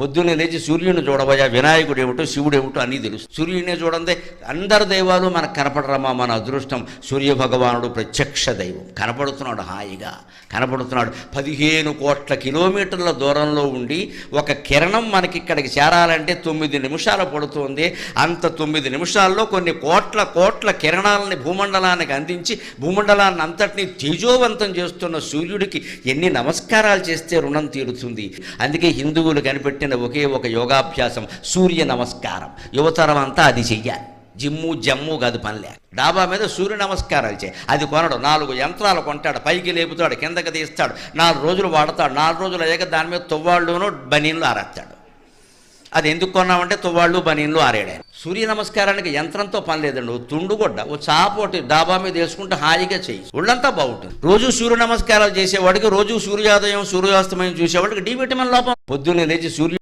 పొద్దున్నే లేచి సూర్యుని చూడబోయా, వినాయకుడు ఏమిటో శివుడు ఏమిటో అన్నీ తెలుసు. సూర్యుడినే చూడండి, అందరు దైవాలు మనకు కనపడరమ్మా, మన అదృష్టం. సూర్య భగవానుడు ప్రత్యక్ష దైవం, కనపడుతున్నాడు, హాయిగా కనపడుతున్నాడు. 15 కోట్ల కిలోమీటర్ల దూరంలో ఉండి ఒక కిరణం మనకి ఇక్కడికి చేరాలంటే 9 నిమిషాలు పడుతుంది. అంత 9 నిమిషాల్లో కొన్ని కోట్ల కిరణాలని భూమండలానికి అందించి భూమండలాన్ని అంతటినీ తేజోవంతం చేస్తున్న సూర్యుడికి ఎన్ని నమస్కారాలు చేస్తే రుణం తీరుతుంది. అందుకే హిందువులు కనిపెట్టిన ఒకే ఒక యోగాభ్యాసం సూర్య నమస్కారం. యువతరం అంతా అది చెయ్యాలి. జమ్ము కాదు పనిలే. డాబా మీద సూర్య నమస్కారాలు చేయి. అది కొనడు, 4 యంత్రాలు కొంటాడు, పైకి లేపుతాడు, కిందకి తీస్తాడు, 4 రోజులు వాడతాడు. 4 రోజులు అయ్యాక దాని మీద తువ్వాళ్ళును బనీన్లు ఆరేస్తాడు. అది ఎందుకు కొన్నామంటే తువ్వాళ్ళు బనీన్లు ఆరేడాయి. సూర్య నమస్కారానికి యంత్రంతో పని లేదండి. ఓ తుండుగొడ్డ, ఓ చాపోటి డాబా మీద వేసుకుంటే హాయిగా చేయి, ఒళ్ళంతా బాగుంటుంది. రోజు సూర్య నమస్కారాలు చేసేవాడికి, రోజు సూర్యోదయం సూర్యాస్తమయం చూసేవాడికి డి విటమిన్ లోపం. పొద్దున్నే లేచి సూర్య